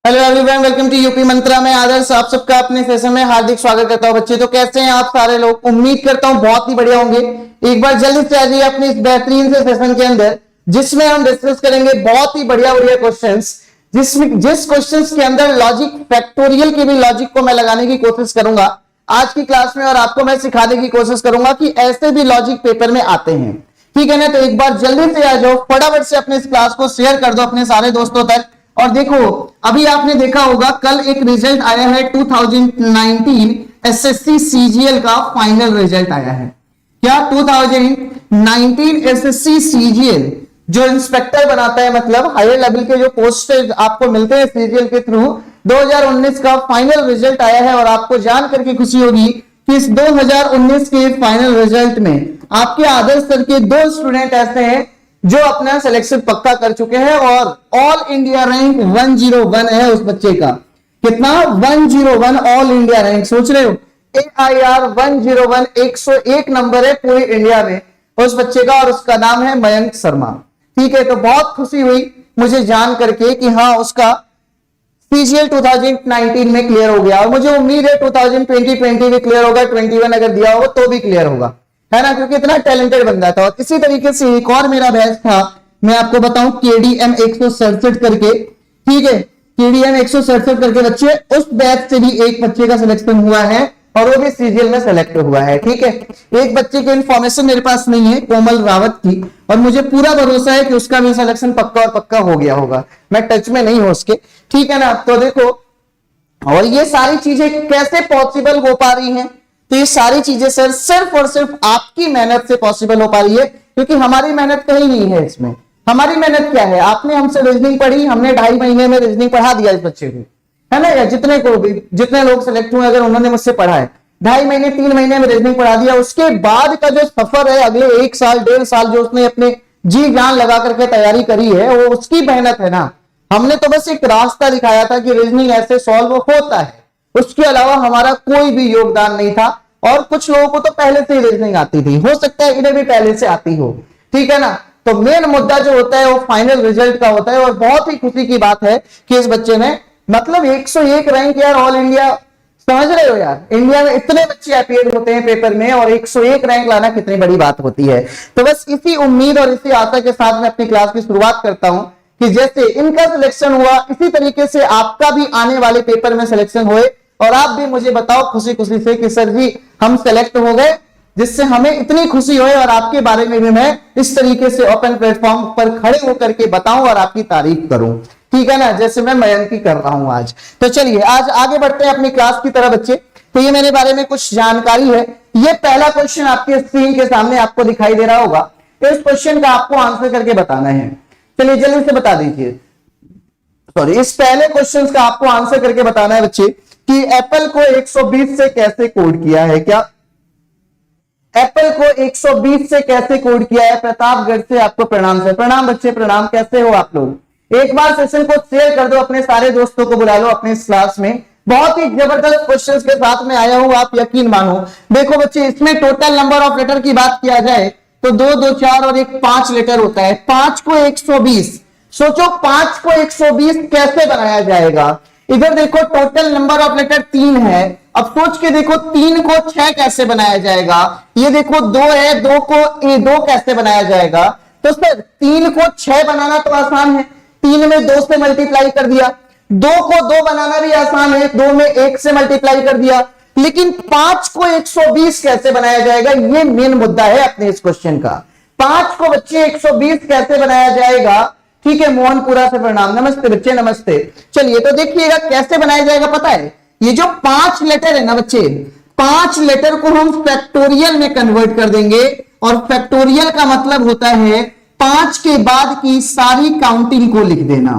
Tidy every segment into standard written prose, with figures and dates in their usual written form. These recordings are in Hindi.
Hello everyone, welcome to UP Mantra में आदर्श आप सबका अपने सेशन में हार्दिक स्वागत करता हूं। बच्चे तो कैसे हैं आप सारे लोग? उम्मीद करता हूं बहुत ही बढ़िया होंगे। एक बार जल्दी से आ जाइए अपने इस बेहतरीन से सेशन के अंदर, जिसमें हम डिस्कस करेंगे बहुत ही बढ़िया बढ़िया क्वेश्चंस, जिस क्वेश्चंस के अंदर लॉजिक, फैक्टोरियल के भी लॉजिक को मैं लगाने की कोशिश करूंगा आज की क्लास में, और आपको मैं सिखाने की कोशिश करूंगा कि ऐसे भी लॉजिक पेपर में आते हैं। ठीक है ना? तो एक बार जल्दी से आ जाओ, फटाफट से अपने इस क्लास को शेयर कर दो अपने सारे दोस्तों तक। और देखो, अभी आपने देखा होगा कल एक रिजल्ट आया है 2019 एसएससी सीजीएल का फाइनल रिजल्ट आया है। क्या 2019 एसएससी सीजीएल जो इंस्पेक्टर बनाता है, मतलब हायर लेवल के जो पोस्ट आपको मिलते हैं सीजीएल के थ्रू, 2019 का फाइनल रिजल्ट आया है। और आपको जान करके खुशी होगी कि इस 2019 के फाइनल रिजल्ट में आपके आदर्श सर के 2 स्टूडेंट ऐसे हैं जो अपना सिलेक्शन पक्का कर चुके हैं, और ऑल इंडिया रैंक 101 है उस बच्चे का। कितना? 101 ऑल इंडिया रैंक। सोच रहे हो, AIR 101, 101 नंबर है पूरे इंडिया में उस बच्चे का, और उसका नाम है मयंक शर्मा। ठीक है, तो बहुत खुशी हुई मुझे जान करके कि हाँ, उसका सीजीएल 2019 में क्लियर हो गया, और मुझे उम्मीद है 2020 भी क्लियर होगा, 21 अगर दिया होगा तो भी क्लियर होगा, है ना? क्योंकि इतना टैलेंटेड बंदा था। और इसी तरीके से एक और मेरा बैच था, मैं आपको बताऊं, KDM 167 करके। ठीक है, KDM 167 करके बच्चे, उस बैच से भी एक बच्चे का सिलेक्शन हुआ है, और वो भी सीजीएल में सेलेक्ट हुआ है। ठीक है, एक बच्चे की इंफॉर्मेशन मेरे पास नहीं है, कोमल रावत की, और मुझे पूरा भरोसा है कि उसका भी सिलेक्शन पक्का और पक्का हो गया होगा। मैं टच में नहीं हूं उसके। ठीक है ना? तो देखो, और ये सारी चीजें कैसे पॉसिबल हो पा रही हैं? तो ये सारी चीजें सर सिर्फ और सिर्फ आपकी मेहनत से पॉसिबल हो पा रही है, क्योंकि हमारी मेहनत कहीं नहीं है इसमें। हमारी मेहनत क्या है? आपने हमसे रीजनिंग पढ़ी, हमने 2.5 महीने में रीजनिंग पढ़ा दिया इस बच्चे को, है ना? या जितने को भी, जितने लोग सिलेक्ट हुए, अगर उन्होंने मुझसे पढ़ा है, 2.5 महीने 3 महीने में रीजनिंग पढ़ा दिया। उसके बाद का जो सफर है, अगले 1 साल 1.5 साल जो उसने अपने जी जान लगा करके तैयारी करी है, वो उसकी मेहनत है ना। हमने तो बस एक रास्ता दिखाया था कि रीजनिंग ऐसे सॉल्व होता है, उसके अलावा हमारा कोई भी योगदान नहीं था। और कुछ लोगों को तो पहले से ही रीजनिंग आती थी, हो सकता है इन्हें भी पहले से आती हो। ठीक है ना? तो मेन मुद्दा जो होता है वो फाइनल रिजल्ट का होता है, और बहुत ही खुशी की बात है कि इस बच्चे ने, मतलब 101 रैंक यार, ऑल इंडिया, समझ रहे हो यार, इंडिया में इतने बच्चे अपीयर होते हैं पेपर में, और 101 रैंक लाना कितनी बड़ी बात होती है। तो बस इसी उम्मीद और इसी आशा के साथ मैं अपनी क्लास की शुरुआत करता हूं कि जैसे इनका सिलेक्शन हुआ, इसी तरीके से आपका भी आने वाले पेपर में सिलेक्शन होए, और आप भी मुझे बताओ खुशी खुशी से कि सर जी हम सेलेक्ट हो गए, जिससे हमें इतनी खुशी होए, और आपके बारे में भी मैं इस तरीके से ओपन प्लेटफॉर्म पर खड़े होकर के बताऊं और आपकी तारीफ करूं। ठीक है ना? जैसे मैं मयंक की कर रहा हूं आज। तो चलिए आज आगे बढ़ते हैं अपनी क्लास की तरह बच्चे। तो ये मेरे बारे में कुछ जानकारी है। ये पहला क्वेश्चन आपके स्क्रीन के सामने आपको दिखाई दे रहा होगा। इस क्वेश्चन का आपको आंसर करके बताना है। चलिए जल्दी से बता दीजिए। सॉरी, इस पहले क्वेश्चन का आपको आंसर करके बताना है बच्चे कि एप्पल को 120 से कैसे कोड किया है। क्या एप्पल को 120 से कैसे कोड किया है? प्रतापगढ़ से आपको प्रणाम सर। प्रणाम बच्चे, प्रणाम। कैसे हो आप लोग? एक बार सेशन को शेयर कर दो, अपने सारे दोस्तों को बुला लो अपने इस क्लास में। बहुत ही जबरदस्त क्वेश्चंस के साथ में आया हूं, आप यकीन मानो। देखो बच्चे, इसमें टोटल नंबर ऑफ लेटर की बात किया जाए तो 2 2 4 और 1 5 लेटर होता है। 5 को 120, सोचो 5 को 120 कैसे बनाया जाएगा? इधर देखो टोटल नंबर ऑफ लेटर 3 है। अब सोच के देखो 3 को 6 कैसे बनाया जाएगा? ये देखो 2 है, 2 को 2 कैसे बनाया जाएगा? तो सर 3 को 6 बनाना तो आसान है, 3 में 2 से मल्टीप्लाई कर दिया। 2 को 2 बनाना भी आसान है, 2 में 1 से मल्टीप्लाई कर दिया। लेकिन 5 को 120 कैसे बनाया जाएगा? ये मेन मुद्दा है अपने इस क्वेश्चन का। 5 को बच्चे 120 कैसे बनाया जाएगा? ठीक है, मोहनपुरा से प्रणाम। नमस्ते बच्चे, नमस्ते। चलिए तो देखिएगा कैसे बनाया जाएगा। पता है, ये जो 5 लेटर है ना बच्चे, 5 लेटर को हम फैक्टोरियल में कन्वर्ट कर देंगे, और फैक्टोरियल का मतलब होता है 5 के बाद की सारी काउंटिंग को लिख देना।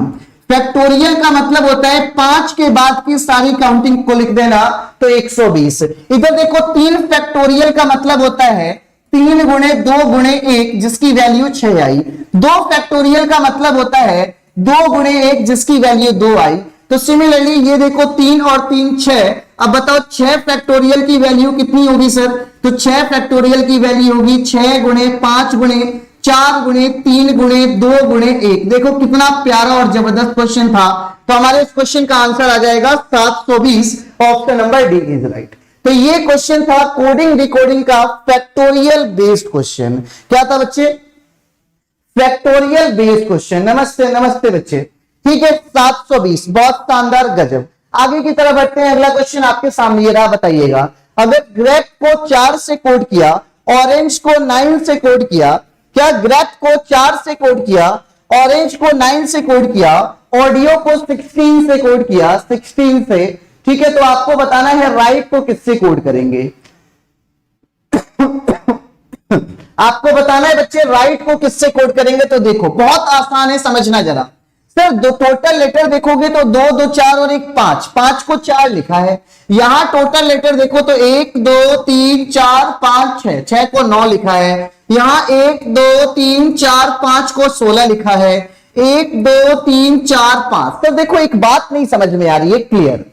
फैक्टोरियल का मतलब होता है 5 के बाद की सारी काउंटिंग को लिख देना, तो 120। इधर देखो 3 फैक्टोरियल का मतलब होता है 3 गुणे 2 गुणे 1, जिसकी वैल्यू 6 आई। 2 फैक्टोरियल का मतलब होता है 2 गुणे 1, जिसकी वैल्यू 2 आई। तो सिमिलरली ये देखो 3 और 3 6। अब बताओ 6 फैक्टोरियल की वैल्यू कितनी होगी सर? तो 6 फैक्टोरियल की वैल्यू होगी 6 गुणे 5 गुणे 4 गुणे 3 गुणे 2 गुणे 1। देखो कितना प्यारा और जबरदस्त क्वेश्चन था। तो हमारे इस क्वेश्चन का आंसर आ जाएगा 720। Option number D is right. तो ये क्वेश्चन था कोडिंग डिकोडिंग का फैक्टोरियल बेस्ड क्वेश्चन। क्या था बच्चे? Factorial based question. नमस्ते नमस्ते बच्चे। ठीक है, 720 बहुत शानदार, गजब। आगे की तरफ बढ़ते हैं। अगला क्वेश्चन आपके सामने ये रहा, बताइएगा अगर ग्रेप को 4 से कोड किया, ऑरेंज को 9 से कोड किया, क्या ग्रेप को 4 से कोड किया, ऑरेंज को 9 से कोड किया, ऑडियो को 16 से कोड किया, 16 से, ठीक है, तो आपको बताना है राइट को किससे कोड करेंगे। आपको बताना है बच्चे राइट को किससे कोड करेंगे। तो देखो बहुत आसान है, समझना जरा। सर दो टोटल लेटर देखोगे तो 2 2 4 और 1 5, 5 को 4 लिखा है। यहां टोटल लेटर देखो तो 1 2 3 4 5 6, 6 को 9 लिखा है। यहां 1 2 3 4 5 को 16 लिखा है। 1 2 3 4 5। तो देखो एक बात नहीं समझ में आ रही है, क्लियर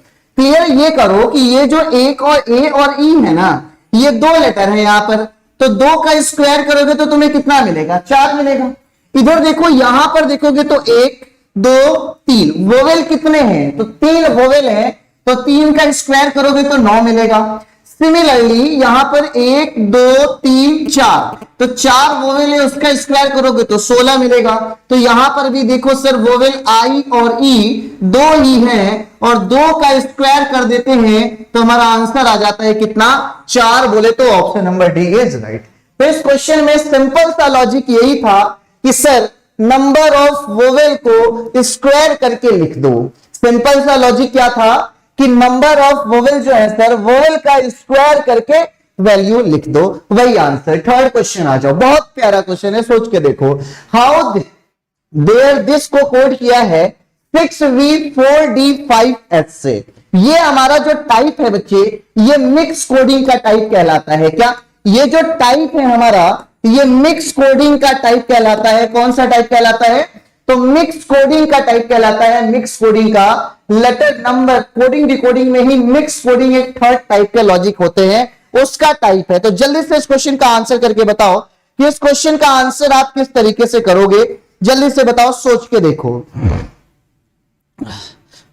ये करो कि ये जो एक और ए और ई है ना, ये 2 लेटर है यहां पर। तो 2 का स्क्वायर करोगे तो तुम्हें कितना मिलेगा? 4 मिलेगा। इधर देखो यहां पर देखोगे तो 1 2 3 वोवेल कितने हैं? तो 3 वोवेल हैं, तो 3 का स्क्वायर करोगे तो 9 मिलेगा। सिमिलरली यहां पर 1 2 3 4, तो 4 वोवेल है, उसका स्क्वायर करोगे तो 16 मिलेगा। तो यहां पर भी देखो सर वोवेल आई और ई 2 ही हैं, और 2 का स्क्वायर कर देते हैं तो हमारा आंसर आ जाता है कितना? 4। बोले तो option number D is right. तो इस क्वेश्चन में सिंपल सा लॉजिक यही था कि सर नंबर ऑफ वोवेल को स्क्वायर करके लिख दो। सिंपल सा लॉजिक क्या था कि नंबर ऑफ वोवेल जो है सर, वोवेल का स्क्वायर करके वैल्यू लिख दो, वही आंसर। थर्ड क्वेश्चन आ जाओ, बहुत प्यारा क्वेश्चन है, सोच के देखो। हाउ देयर दिस को कोड किया है 6V4D5H से। ये हमारा जो टाइप है बच्चे, ये मिक्स कोडिंग का टाइप कहलाता है। क्या ये जो टाइप है हमारा, ये मिक्स कोडिंग का टाइप कहलाता है। कौन सा टाइप कहलाता है? तो मिक्स कोडिंग का टाइप कहलाता है। मिक्स कोडिंग का लेटर नंबर कोडिंग डिकोडिंग में ही मिक्स कोडिंग एक थर्ड टाइप के लॉजिक होते हैं, उसका टाइप है। तो जल्दी से इस क्वेश्चन का आंसर करके बताओ कि इस क्वेश्चन का आंसर आप किस तरीके से करोगे। जल्दी से बताओ, सोच के देखो,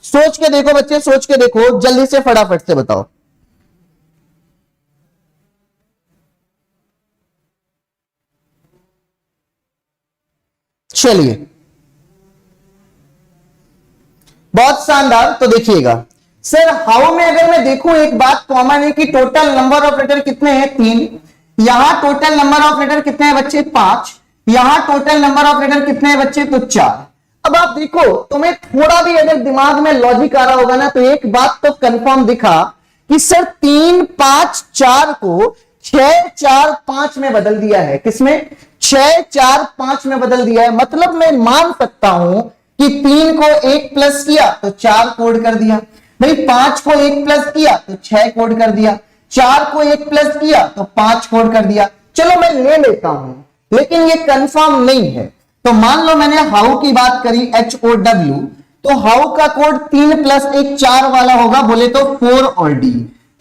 सोच के देखो बच्चे, सोच के देखो, जल्दी से फटाफट से बताओ। चलिए बहुत शानदार। तो देखिएगा सर, हाउ में अगर मैं देखूं एक बात कॉमन है कि टोटल नंबर ऑफ लेटर कितने हैं? 3। यहां टोटल नंबर ऑफ लेटर कितने हैं बच्चे? 5। यहां टोटल नंबर ऑफ लेटर कितने हैं बच्चे? तो 4। अब आप देखो, तुम्हें थोड़ा भी अगर दिमाग में लॉजिक आ रहा होगा ना, तो एक बात तो कंफर्म दिखा कि सर 3 5 4 को 6 4 5 में बदल दिया है। किसमें? 6 4 5 में बदल दिया है। मतलब मैं मान सकता हूं कि 3 को 1 प्लस किया तो 4 कोड कर दिया, भाई 5 को 1 प्लस किया तो 6 कोड कर दिया, 4 को 1 प्लस किया तो 5 कोड कर दिया। चलो मैं ले लेता हूं, लेकिन ये कंफर्म नहीं है। तो मान लो मैंने हाउ की बात करी, HOW, तो हाउ का कोड 3 प्लस 1 4 वाला होगा, बोले तो 4 और D।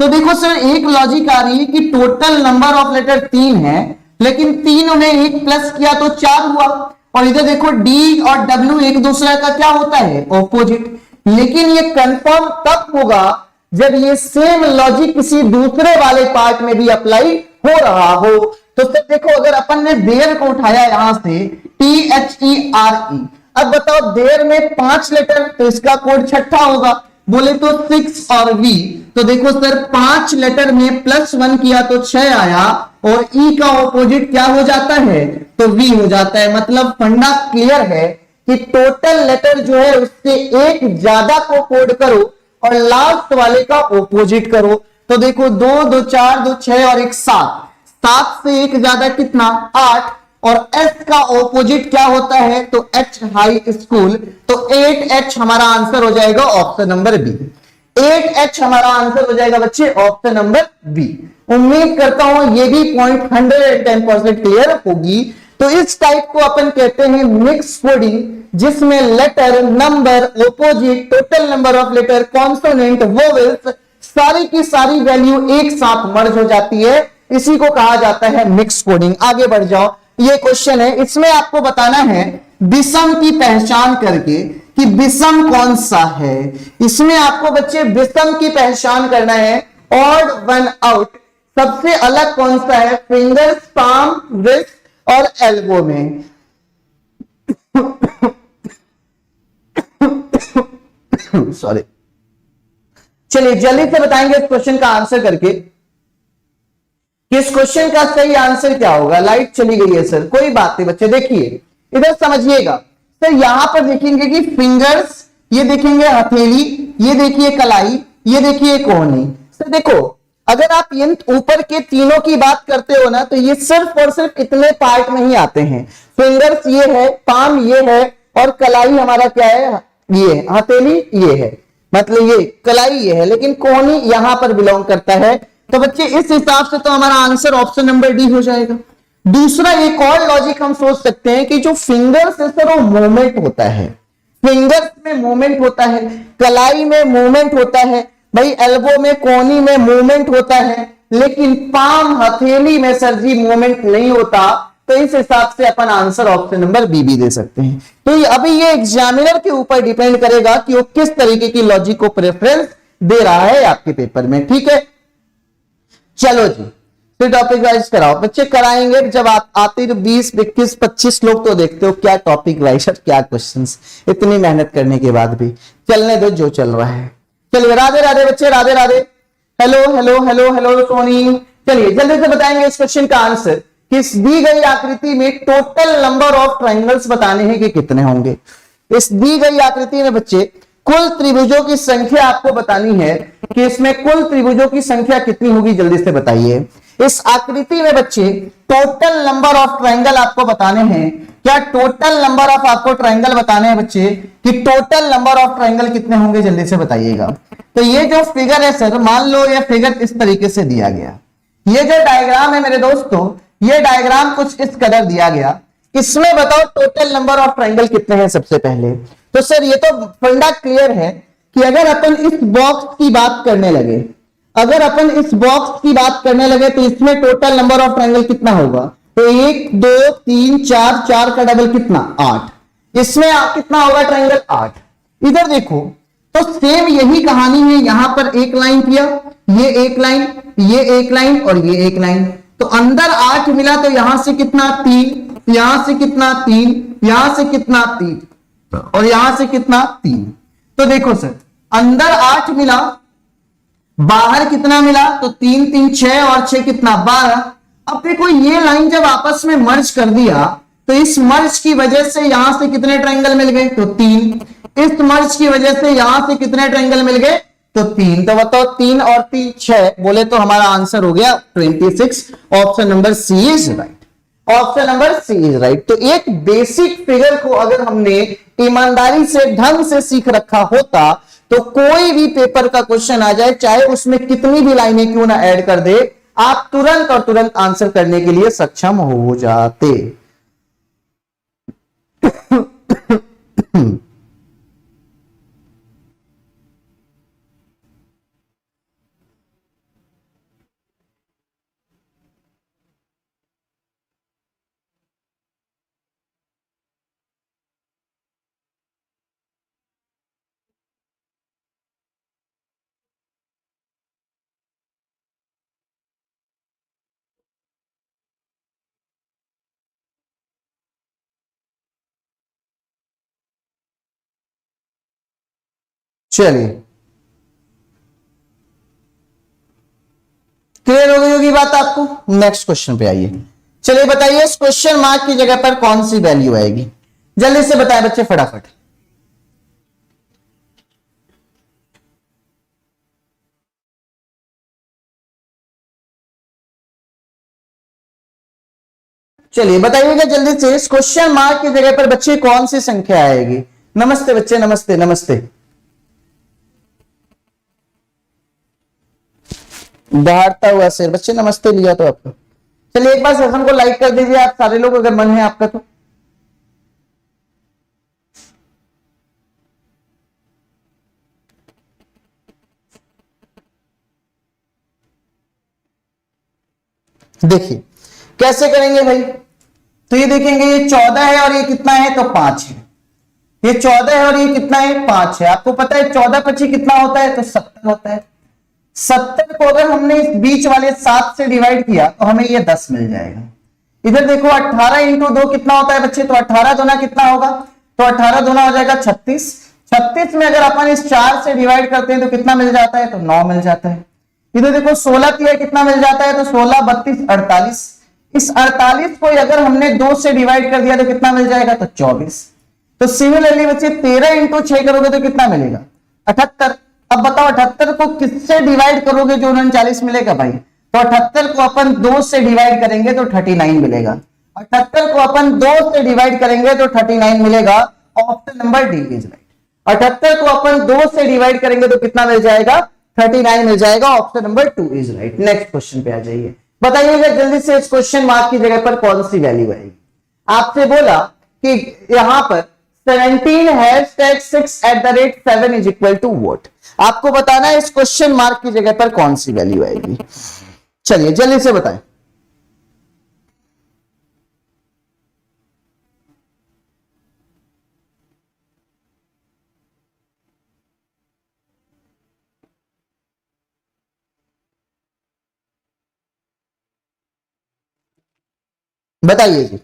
तो देखो सर एक लॉजिक आ रही है कि टोटल नंबर ऑफ लेटर 3 है, लेकिन 3 में 1 प्लस किया तो 4 हुआ। और इधर देखो D और W एक दूसरे का क्या होता है? ऑपोजिट। लेकिन ये कंफर्म तब होगा जब ये सेम लॉजिक किसी दूसरे वाले पार्ट में भी अप्लाई हो रहा हो। तो सर देखो, अगर अपन ने देयर को उठाया यहां से THERE, अब बताओ देयर में 5 लेटर, तो इसका कोड छठा होगा, बोले तो 6 और V। तो देखो सर 5 लेटर में +1 किया तो 6 आया, और E का ऑपोजिट क्या हो जाता है? तो V हो जाता है। मतलब फंडा क्लियर है कि टोटल लेटर जो है उससे एक ज्यादा को कोड करो और लास्ट वाले का ऑपोजिट करो। तो देखो 2 2 4 2 6 और 1 7, 7 से एक ज्यादा कितना? 8। और S का ऑपोजिट क्या होता है? तो H हाई स्कूल। तो 8H हमारा आंसर हो जाएगा ऑप्शन नंबर बी। 8H हमारा आंसर हो जाएगा बच्चे ऑप्शन नंबर बी। उम्मीद करता हूं ये भी पॉइंट 110% क्लियर होगी। तो इस टाइप को अपन कहते हैं मिक्स कोडिंग, जिसमें letter, number, opposite, total number of letter, consonant, vowels, सारी की सारी वैल्यू एक साथ मर्ज हो जाती है। इसी को कहा जाता है मिक्स कोडिंग। आगे बढ़ जाओ, ये क्वेश्चन है, इसमें आपको बताना है विषम की पहचान करके कि विषम कौन सा है। इसमें आपको बच्चे विषम की पहचान करना है, ऑड वन आउट सबसे अलग कौन सा है फिंगर्स, पाम, रिस्ट और एल्बो में। सॉरी, चलिए जल्दी से बताएंगे इस क्वेश्चन का आंसर करके कि इस क्वेश्चन का सही आंसर क्या होगा। लाइट चली गई है सर, कोई बात नहीं बच्चे, देखिए इधर समझिएगा सर। यहां पर देखेंगे कि फिंगर्स, ये देखेंगे हथेली, ये देखिए कलाई, ये देखिए कोहनी। सर देखो, अगर आप इन ऊपर के तीनों की बात करते हो ना, तो ये सिर्फ और सिर्फ इतने पार्ट में ही आते हैं। फिंगर्स ये है, पाम ये है, और कलाई हमारा क्या है, ये हथेली ये है, मतलब ये कलाई ये है, लेकिन कोहनी यहां पर बिलोंग करता है। तो बच्चे इस हिसाब से तो हमारा आंसर ऑप्शन नंबर डी हो जाएगा। दूसरा एक और लॉजिक हम सोच सकते हैं कि जो फिंगर्स है सर वो मूवमेंट होता है, फिंगर्स में मूवमेंट होता है, कलाई में मूवमेंट होता है, भाई एल्बो में कोहनी में मूवमेंट होता है, लेकिन पाम हथेली में सर जी मूवमेंट नहीं होता। तो इस हिसाब से अपन आंसर ऑप्शन नंबर बी भी दे सकते हैं। तो अभी ये एग्जामिनर के ऊपर डिपेंड करेगा कि वो किस तरीके की लॉजिक को प्रेफरेंस दे रहा है आपके पेपर में, ठीक है। चलो जी, फिर टॉपिक वाइज कराओ बच्चे, कराएंगे जब आप आते तो 20, 21, 25 लोग तो देखते हो क्या टॉपिक वाइज और क्या क्वेश्चंस, इतनी मेहनत करने के बाद भी चलने दो जो चल रहा है। चलिए राधे राधे बच्चे, Radhe Radhe. Hello hello hello hello Soni. चलिए जल्दी से बताएंगे इस क्वेश्चन का आंसर कि इस दी गई आकृति में टोटल नंबर ऑफ ट्राइंगल्स बताने हैं कि कितने होंगे। इस दी गई आकृति में बच्चे कुल त्रिभुजों की संख्या आपको बतानी है कि इसमें कुल त्रिभुजों की संख्या कितनी होगी, जल्दी से बताइए। इस आकृति में बच्चे टोटल नंबर ऑफ ट्राइंगल आपको बताने हैं। क्या टोटल नंबर ऑफ आपको ट्राइंगल बताने हैं बच्चे कि टोटल नंबर ऑफ ट्राइंगल कितने होंगे, जल्दी से बताइएगा। तो ये जो फिगर है सर, मान लो ये फिगर इस तरीके से दिया गया, ये जो डायग्राम है मेरे दोस्तों, ये डायग्राम कुछ इस कदर दिया गया। इसमें बताओ टोटल नंबर ऑफ ट्राइंगल कितने हैं सबसे पहले। तो सर ये तो फंडा क्लियर है कि अगर अपन इस बॉक्स की बात करने लगे, अगर अपन इस बॉक्स की बात करने लगे तो इसमें टोटल नंबर ऑफ ट्राइंगल कितना होगा। तो 1 2 3 4, 4 का डबल कितना 8, इसमें कितना होगा ट्राइंगल 8। इधर देखो तो सेम यही कहानी है, यहां पर एक लाइन किया, ये एक लाइन, ये एक लाइन और ये एक लाइन, तो अंदर 8 मिला, तो यहां से कितना 3, यहां से कितना 3, यहां से कितना 3 और यहां से कितना 3। तो देखो सर अंदर 8 मिला, बाहर कितना मिला, तो 3 3 6 और 6 कितना 12। अब देखो ये लाइन जब आपस में मर्ज कर दिया तो इस मर्ज की वजह से यहां से कितने ट्रायंगल मिल गए, तो 3। इस मर्ज की वजह से यहां से कितने ट्रायंगल मिल गए, तो 3। तो बताओ 3 और 3 6 बोले तो हमारा आंसर हो गया 26। Option number C is right, option number C is right. तो एक बेसिक फिगर को अगर हमने ईमानदारी से ढंग से सीख रखा होता तो कोई भी पेपर का क्वेश्चन आ जाए, चाहे उसमें कितनी भी लाइनें क्यों ना ऐड कर दे, आप तुरंत और तुरंत आंसर करने के लिए सक्षम हो जाते। चलिए क्लियर हो गई होगी बात आपको। नेक्स्ट क्वेश्चन पे आइए। चलिए बताइए इस क्वेश्चन मार्क की जगह पर कौन सी वैल्यू आएगी, जल्दी से बताएं बच्चे फटाफट। चलिए बताइएगा जल्दी से, इस क्वेश्चन मार्क की जगह पर बच्चे कौन सी संख्या आएगी। नमस्ते बच्चे, नमस्ते नमस्ते। दहाड़ता हुआ सिर बच्चे, नमस्ते लिया तो आपका। चलिए एक बार सेशन को लाइक कर दीजिए आप सारे लोग, अगर मन है आपका तो। देखिए कैसे करेंगे भाई, तो ये देखेंगे ये 14 है और ये कितना है, तो 5 है। ये 14 है और ये कितना है, 5 है। आपको पता है 14 25 कितना होता है, तो 70 होता है। 70 को अगर हमने इस बीच वाले 7 से डिवाइड किया तो हमें ये 10 मिल जाएगा। इधर देखो 18 इंटू 2 कितना होता है बच्चे, तो 18 दूना कितना होगा, तो 18 दूना हो जाएगा 36। 36 में अगर अपन इस 4 से डिवाइड करते हैं तो कितना मिल जाता है, तो 9 मिल जाता है। इधर देखो 16 किया कितना मिल जाता है, तो 16 32 48। इस 48 को अगर हमने 2 से डिवाइड कर दिया तो कितना मिल जाएगा, तो 24। तो सिमिलरली बच्चे 13 इंटू 6 करोगे तो कितना मिलेगा, 78। अब बताओ 78 को किससे डिवाइड करोगे जो 39 मिलेगा भाई, तो 78 को अपन 2 से डिवाइड करेंगे तो 39 मिलेगा। 78 को अपन 2 से डिवाइड करेंगे तो 39 मिलेगा। Option number D is right. 78 को अपन 2 से डिवाइड करेंगे तो कितना मिल जाएगा, 39 मिल जाएगा। Option number 2 is right. Next question पे आ जाइए, बताइएगा जल्दी से इस क्वेश्चन मार्क की जगह पर कौन सी वैल्यू आएगी। आपसे बोला कि यहां पर 17 #6 @ 7 = what। आपको बताना है इस क्वेश्चन मार्क की जगह पर कौन सी वैल्यू आएगी। चलिए जल्दी से बताएं। बताइए जी।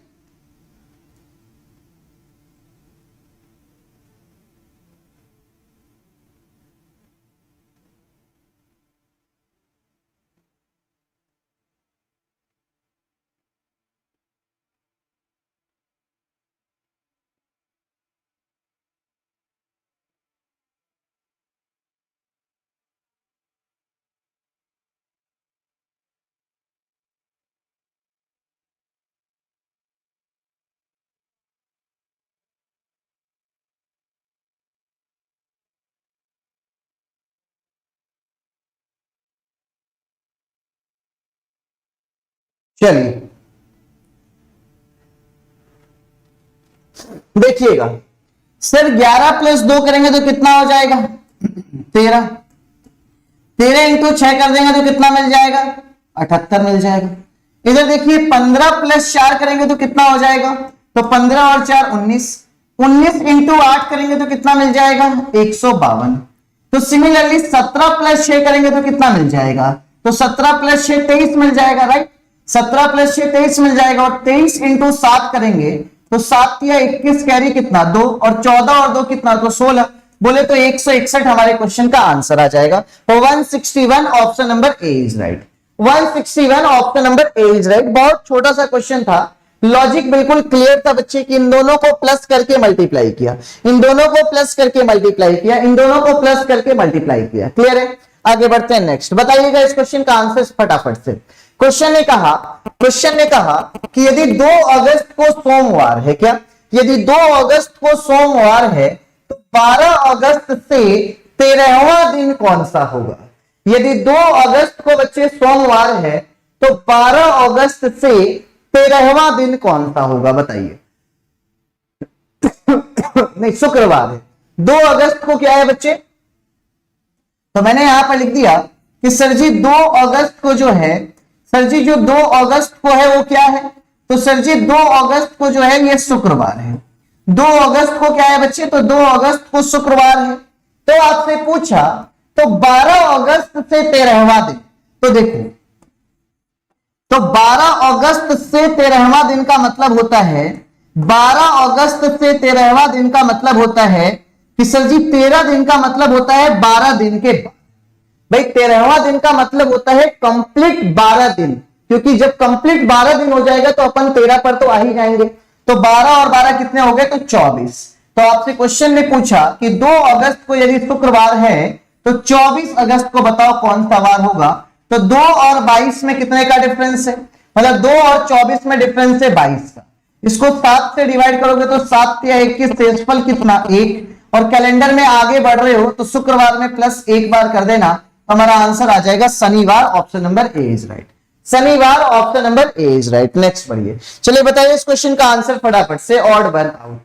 चलिए देखिएगा सर, 11 + 2 करेंगे तो कितना हो जाएगा, 13। 13 इंटू 6 कर देंगे तो कितना मिल जाएगा, 78 मिल जाएगा। इधर देखिए 15 + 4 करेंगे तो कितना हो जाएगा, तो 15 और 4 19। 19 इंटू 8 करेंगे तो कितना मिल जाएगा, 152। तो सिमिलरली 17 + 6 करेंगे तो कितना मिल जाएगा, तो 17 + 6 23 मिल जाएगा, राइट। 17 + 6 23 मिल जाएगा। और 23 इंटू 7 करेंगे तो 7 या 21 कैरी कितना 2, और 14 और 2 कितना, तो 16। बोले तो 161 हमारे क्वेश्चन का आंसर आ जाएगा। तो 161 option number A is right. 161 option number A is right. बहुत छोटा सा क्वेश्चन था, लॉजिक बिल्कुल क्लियर था बच्चे कि इन दोनों को प्लस करके मल्टीप्लाई किया, इन दोनों को प्लस करके मल्टीप्लाई किया, इन दोनों को प्लस करके मल्टीप्लाई किया। क्लियर है, आगे बढ़ते हैं नेक्स्ट। बताइएगा इस क्वेश्चन का आंसर फटाफट से। क्वेश्चन ने कहा कि यदि 2 अगस्त को सोमवार है, क्या यदि 2 अगस्त को सोमवार है तो 12 अगस्त से 13वां दिन कौन सा होगा। यदि 2 अगस्त को बच्चे सोमवार है तो 12 अगस्त से 13वां दिन कौन सा होगा, बताइए। नहीं, शुक्रवार है। 2 अगस्त को क्या है बच्चे, तो मैंने यहां पर लिख दिया कि सर जी 2 अगस्त को जो है, सर जी जो 2 अगस्त को है वो क्या है, तो सर जी 2 अगस्त को जो है ये शुक्रवार है। 2 अगस्त को क्या है बच्चे, तो 2 अगस्त को शुक्रवार है। तो आपसे पूछा तो 12 अगस्त से 13वां दिन, तो देखो तो 12 अगस्त से 13वां दिन का मतलब होता है, 12 अगस्त से 13वां दिन का मतलब होता है कि सर जी 13 दिन का मतलब होता है 12 दिन के बाद। भाई 13वां दिन का मतलब होता है कंप्लीट 12 दिन, क्योंकि जब कंप्लीट 12 दिन हो जाएगा तो अपन 13 पर तो आ ही जाएंगे। तो 12 और 12 कितने हो गए, तो 24। तो आपसे क्वेश्चन ने पूछा कि 2 अगस्त को यदि शुक्रवार है तो 24 अगस्त को बताओ कौन सा वार होगा। तो 2 और 22 में कितने का डिफरेंस है, मतलब 2 और 24 में डिफरेंस है 22 का। इसको 7 से डिवाइड करोगे तो 7 या 21, शेषफल कितना 1। और कैलेंडर में आगे बढ़ रहे हो तो शुक्रवार में प्लस 1 बार कर देना, हमारा आंसर आ जाएगा शनिवार। Option number A is right. शनिवार option number A is right. Next बढ़िए, चलिए बताइए इस क्वेश्चन का आंसर फटाफट से। Odd one out.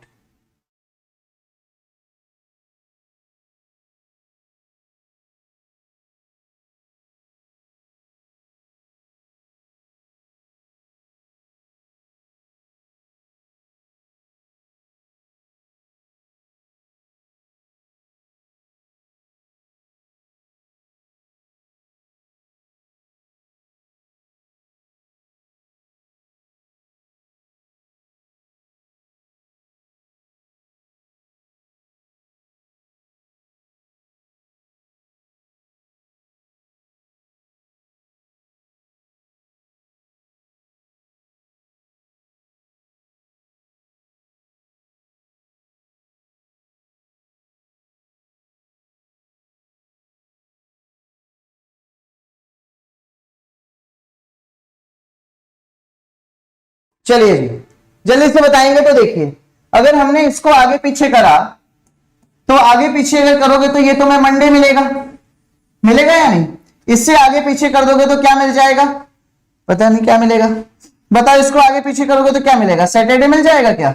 चलिए जी, जल्दी से बताएंगे। तो देखिए, अगर हमने इसको आगे पीछे करा तो आगे पीछे अगर करोगे तो ये तुम्हें मंडे मिलेगा, मिलेगा या नहीं? इससे आगे पीछे कर दोगे तो क्या मिल जाएगा? पता नहीं क्या मिलेगा, बताओ। इसको आगे पीछे करोगे तो क्या मिलेगा? सैटरडे मिल जाएगा क्या?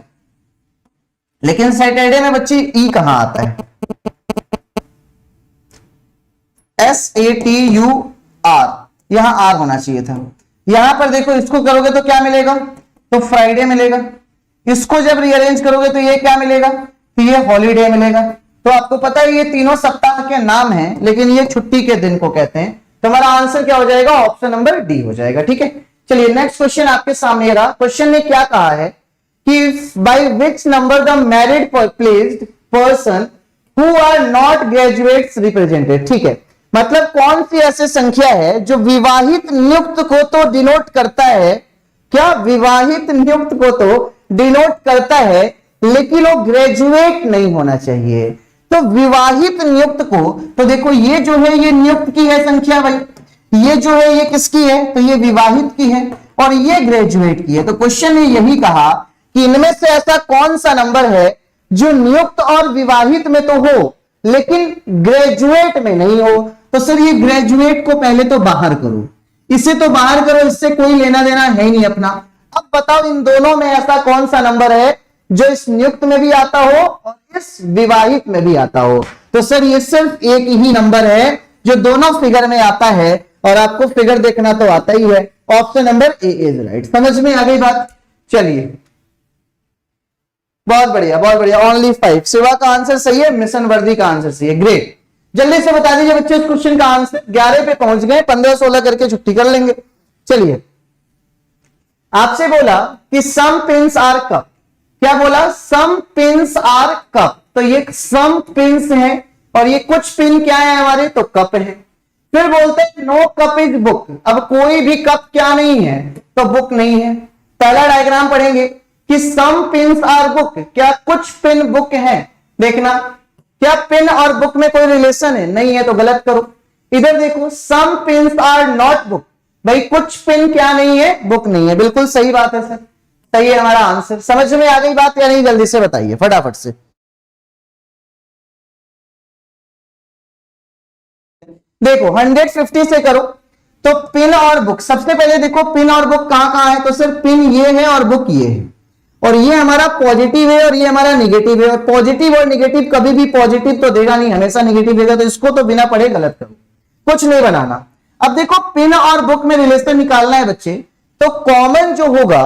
लेकिन सैटरडे में बच्ची ई कहां आता है? SATUR, यहां आर होना चाहिए था। यहां पर देखो, इसको करोगे तो क्या मिलेगा? तो फ्राइडे मिलेगा। इसको जब रीअरेंज करोगे तो ये क्या मिलेगा? तो ये हॉलीडे मिलेगा। तो आपको पता है ये तीनों सप्ताह के नाम हैं, लेकिन ये छुट्टी के दिन को कहते हैं। तो हमारा आंसर क्या हो जाएगा? ऑप्शन नंबर डी हो जाएगा। ठीक है, चलिए नेक्स्ट क्वेश्चन आपके सामने रहा। क्वेश्चन ने क्या कहा है कि by which number the married placed person who are not graduates represented. ठीक है, मतलब कौन सी ऐसी संख्या है जो विवाहित नियुक्त को तो डिनोट करता है, क्या विवाहित नियुक्त को तो डिनोट करता है, लेकिन वो ग्रेजुएट नहीं होना चाहिए। तो विवाहित नियुक्त को, तो देखो ये जो है ये नियुक्त की है संख्या भाई, ये जो है ये किसकी है? तो ये विवाहित की है, और ये ग्रेजुएट की है। तो क्वेश्चन ने यही कहा कि इनमें से ऐसा कौन सा नंबर है जो नियुक्त और विवाहित में तो हो लेकिन ग्रेजुएट में नहीं हो। तो सर ये ग्रेजुएट को पहले तो बाहर करो, इसे तो बाहर करो, इससे कोई लेना देना है ही नहीं अपना। अब बताओ इन दोनों में ऐसा कौन सा नंबर है जो इस नियुक्त में भी आता हो और इस विवाहित में भी आता हो। तो सर ये सिर्फ एक ही नंबर है जो दोनों फिगर में आता है, और आपको फिगर देखना तो आता ही है। Option number A is right. समझ में आ गई बात? चलिए, बहुत बढ़िया बहुत बढ़िया। ओनली 5, शिवा का आंसर सही है, मिशन वर्दी का आंसर सही है। ग्रेट, जल्दी से बता दीजिए बच्चे इस क्वेश्चन का आंसर। 11 पे पहुंच गए, 15-16 करके छुट्टी कर लेंगे। चलिए, आपसे बोला कि सम पिंस आर कप। क्या बोला? Some pins are cup. तो ये सम पिंस है और ये कुछ पिन क्या है हमारे? तो कप है। फिर बोलते हैं नो कप इज बुक। अब कोई भी कप क्या नहीं है? तो बुक नहीं है। पहला डायग्राम पढ़ेंगे कि सम पिंस आर बुक, क्या कुछ पिन बुक है? देखना, क्या पिन और बुक में कोई रिलेशन है? नहीं है, तो गलत करो। इधर देखो, सम पिंस आर नॉट बुक। भाई कुछ पिन क्या नहीं है? बुक नहीं है। बिल्कुल सही बात है सर, सही है हमारा आंसर। समझ में आ गई बात या नहीं? जल्दी से बताइए फटाफट से। देखो 150 से करो तो पिन और बुक, सबसे पहले देखो पिन और बुक कहां कहां है? तो सर पिन ये है और बुक ये है, और ये हमारा पॉजिटिव है और ये हमारा निगेटिव है। और पॉजिटिव और निगेटिव कभी भी पॉजिटिव तो देगा नहीं, हमेशा निगेटिव देगा। तो इसको तो बिना पढ़े गलत करो, कुछ नहीं बनाना। अब देखो पिन और बुक में रिलेशन निकालना है बच्चे, तो कॉमन जो होगा,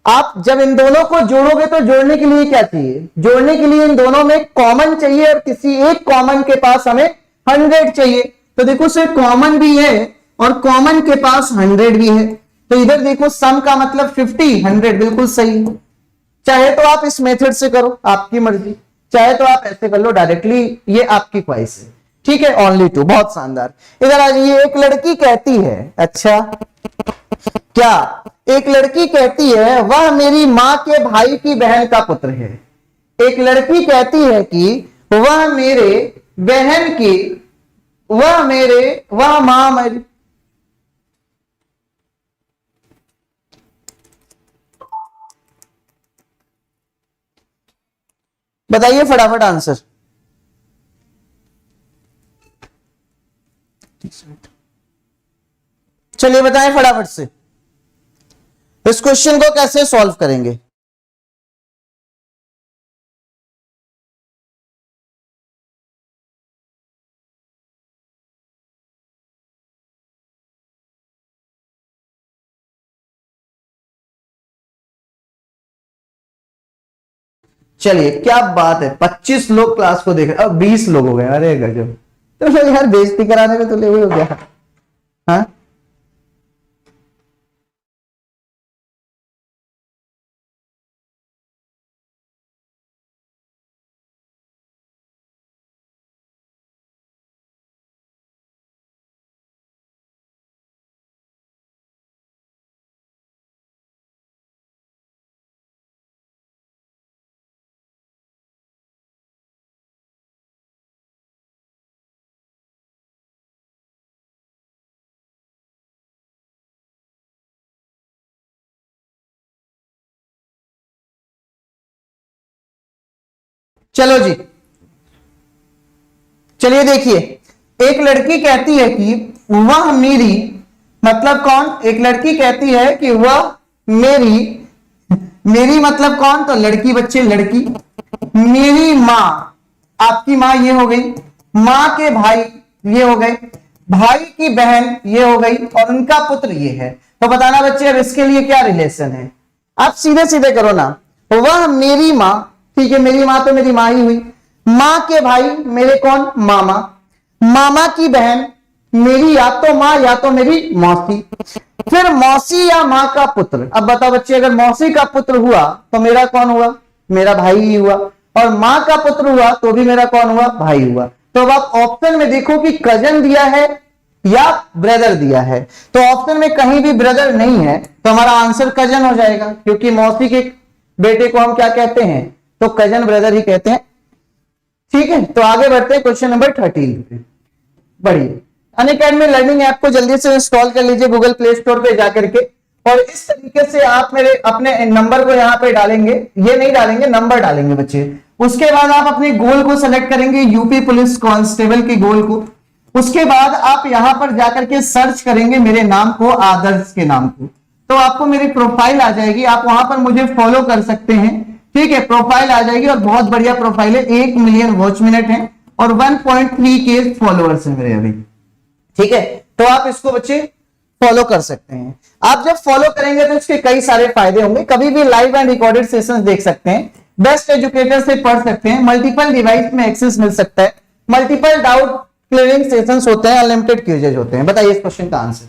आप जब इन दोनों को जोड़ोगे तो जोड़ने के लिए क्या चाहिए? जोड़ने के लिए इन दोनों में कॉमन चाहिए, और किसी एक कॉमन के पास हमें 100 चाहिए। तो देखो सर कॉमन भी है और कॉमन के पास 100 भी है। तो इधर देखो सम का मतलब 50, 100 बिल्कुल सही। चाहे तो आप इस मेथड से करो, आपकी मर्जी, चाहे तो आप ऐसे कर लो डायरेक्टली, ये आपकी ख्वाहिश है। ठीक है, ओनली 2, बहुत शानदार। इधर आ जाइए। एक लड़की कहती है, अच्छा क्या? एक लड़की कहती है वह मेरी मां के भाई की बहन का पुत्र है। एक लड़की कहती है कि वह मेरे बहन की, वह मां मेरी, बताइए फटाफट आंसर। चलिए बताएं फटाफट से, इस क्वेश्चन को कैसे सॉल्व करेंगे? चलिए, क्या बात है, 25 लोग क्लास को देख रहे, अब 20 लोग हो गए। अरे गजब, तो यार बेइज्जती कराने में तो ले हुए हो गया। हाँ चलो जी, चलिए देखिए, एक लड़की कहती है कि वह मेरी, मतलब कौन, एक लड़की कहती है कि वह मेरी, मेरी मतलब कौन, तो लड़की, बच्चे लड़की, मेरी मां, आपकी मां ये हो गई, मां के भाई ये हो गए, भाई की बहन ये हो गई, और उनका पुत्र ये है। तो बताना बच्चे अब इसके लिए क्या रिलेशन है। आप सीधे सीधे करो ना, वह मेरी मां, ठीक है, मेरी मां तो मेरी मां ही हुई, मां के भाई मेरे कौन, मामा, मामा की बहन मेरी या तो मां या तो मेरी मौसी, फिर मौसी या मां का पुत्र। अब बताओ बच्चे, अगर मौसी का पुत्र हुआ तो मेरा कौन हुआ, मेरा भाई ही हुआ, और मां का पुत्र हुआ तो भी मेरा कौन हुआ, भाई हुआ। तो अब आप ऑप्शन में देखो कि कजन दिया है या ब्रदर दिया है, तो ऑप्शन में कहीं भी ब्रदर नहीं है, तो हमारा आंसर कजन हो जाएगा, क्योंकि मौसी के बेटे को हम क्या कहते हैं, तो कजन ब्रदर ही कहते हैं। ठीक है, तो आगे बढ़ते हैं क्वेश्चन नंबर 13 पे। बढ़िए, अनअकैडमी लर्निंग ऐप को जल्दी से इंस्टॉल कर लीजिए गूगल प्ले स्टोर पे जाकर के, और इस तरीके से आप मेरे अपने नंबर को यहाँ पे डालेंगे, ये नहीं डालेंगे, नंबर डालेंगे बच्चे। उसके बाद आप अपने गोल को सेलेक्ट करेंगे, यूपी पुलिस कांस्टेबल के गोल को। उसके बाद आप यहां पर जाकर के सर्च करेंगे मेरे नाम को, आदर्श के नाम को, तो आपको मेरी प्रोफाइल आ जाएगी, आप वहां पर मुझे फॉलो कर सकते हैं। ठीक है, प्रोफाइल आ जाएगी, और बहुत बढ़िया प्रोफाइल है, 1 मिलियन वॉच मिनट है और 1.3 के फॉलोअर्स है मेरे अभी। ठीक है, तो आप इसको बच्चे फॉलो कर सकते हैं। आप जब फॉलो करेंगे तो इसके कई सारे फायदे होंगे, कभी भी लाइव एंड रिकॉर्डेड सेशंस देख सकते हैं, बेस्ट एजुकेटर से पढ़ सकते हैं, मल्टीपल डिवाइस में एक्सेस मिल सकता है, मल्टीपल डाउट क्लियरिंग सेशंस होते हैं, अनलिमिटेड क्विजेज होते हैं। बताइए इस क्वेश्चन का आंसर।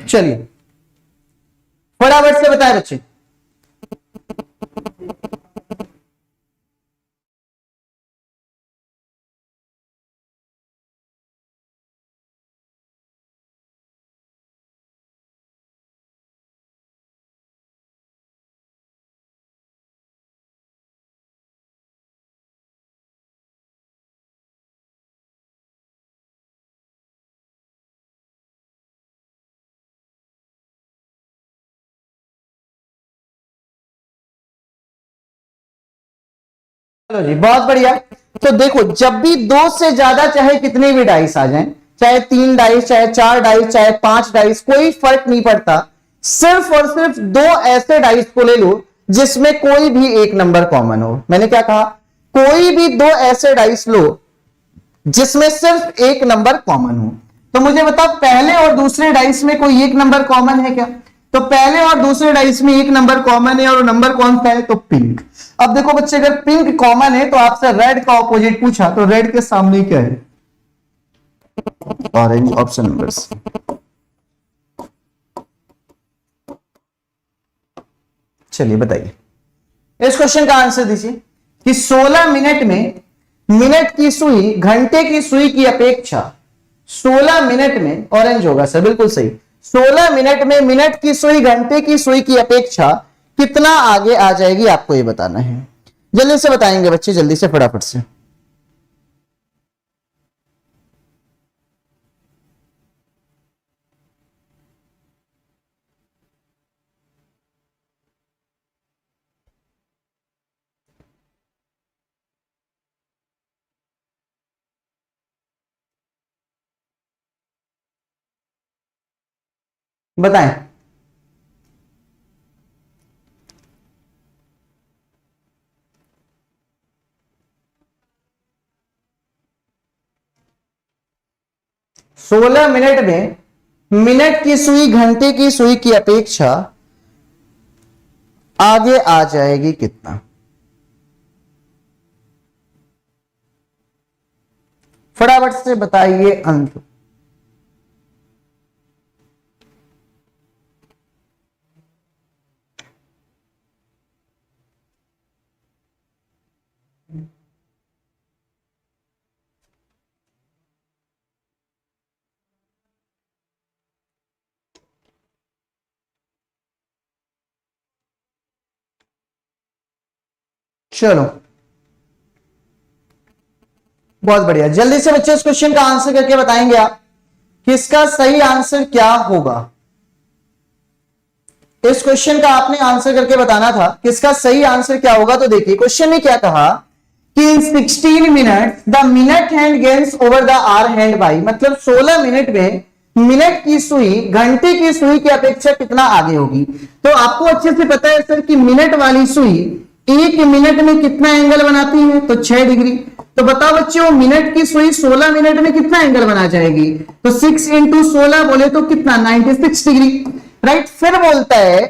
चलिए फटाफट से बताए बच्चे। चलो जी, बहुत बढ़िया। तो देखो, जब भी 2 से ज्यादा, चाहे कितने भी डाइस आ जाएं, चाहे 3 डाइस, चाहे 4 डाइस, चाहे 5 डाइस, कोई फर्क नहीं पड़ता, सिर्फ और सिर्फ 2 ऐसे डाइस को ले लो जिसमें कोई भी एक नंबर कॉमन हो। मैंने क्या कहा, कोई भी 2 ऐसे डाइस लो जिसमें सिर्फ एक नंबर कॉमन हो। तो मुझे बताओ, पहले और दूसरे डाइस में कोई एक नंबर कॉमन है क्या, तो पहले और दूसरे डाइस में एक नंबर कॉमन है, और नंबर कौन सा है, तो पिंक। अब देखो बच्चे, अगर पिंक कॉमन है तो आपसे रेड का ऑपोजिट पूछा, तो रेड के सामने क्या है, ऑरेंज, ऑप्शन नंबर सी। चलिए बताइए, इस क्वेश्चन का आंसर दीजिए कि 16 मिनट में मिनट की सुई घंटे की सुई की अपेक्षा, 16 मिनट में ऑरेंज होगा सर, बिल्कुल सही, 16 मिनट में मिनट की सुई घंटे की सुई की अपेक्षा कितना आगे आ जाएगी, आपको ये बताना है। जल्दी से बताएंगे बच्चे, जल्दी से, फटाफट से। बताएं। सोलह मिनट में मिनट की सुई घंटे की सुई की अपेक्षा आगे आ जाएगी कितना, फटाफट से बताइए अंक। चलो बहुत बढ़िया, जल्दी से बच्चे इस क्वेश्चन का आंसर करके बताएंगे आप कि इसका सही आंसर क्या होगा। इस क्वेश्चन का आपने आंसर करके बताना था कि इसका सही आंसर क्या होगा। तो देखिए क्वेश्चन ने क्या कहा कि in 16 minute the minute hand gains over the hour hand by, मतलब 16 मिनट में मिनट की सुई घंटे की सुई की अपेक्षा कितना आगे होगी। तो आपको अच्छे से पता है सर कि मिनट वाली सुई 1 मिनट में कितना एंगल बनाती है, तो 6 डिग्री। तो बताओ बच्चों मिनट की सुई 16 मिनट में कितना एंगल बना जाएगी, तो 6 इंटू 16 बोले तो कितना 96 डिग्री, राइट। फिर बोलता है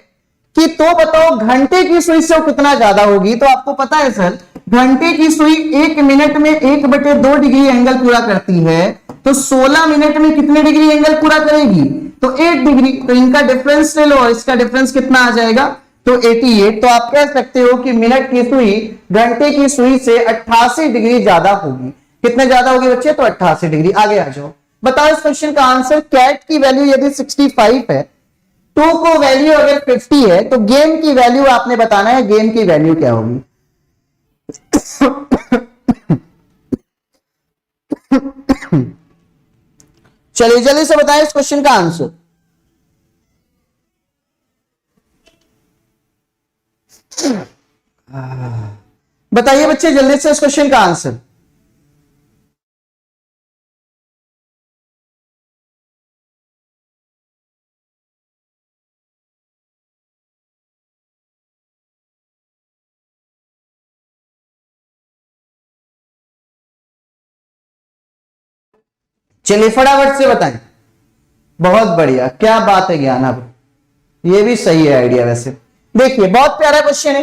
कि तो बताओ घंटे की सुई से कितना ज्यादा होगी। तो आपको पता है सर घंटे की सुई 1 मिनट में 1/2 डिग्री एंगल पूरा करती है, तो 16 मिनट में कितने डिग्री एंगल पूरा करेगी, तो 8 डिग्री। तो इनका डिफरेंस ले लो और इसका डिफरेंस कितना आ जाएगा, तो 88। तो आप कह सकते हो कि मिनट की सुई घंटे की सुई से 88 डिग्री ज्यादा होगी। कितने ज्यादा होगी बच्चे, तो 88 डिग्री। आगे आ जाओ, बताओ इस क्वेश्चन का आंसर। कैट की वैल्यू यदि 65 है, टू को वैल्यू अगर 50 है, तो गेम की वैल्यू आपने बताना है, गेम की वैल्यू क्या होगी। चलिए जल्दी से बताएं इस क्वेश्चन का आंसर। बताइए बच्चे जल्दी से इस क्वेश्चन का आंसर। चलिए फटाफट से बताएं। बहुत बढ़िया, क्या बात है ज्ञान, अब ये भी सही है आइडिया। वैसे देखिए बहुत प्यारा क्वेश्चन है।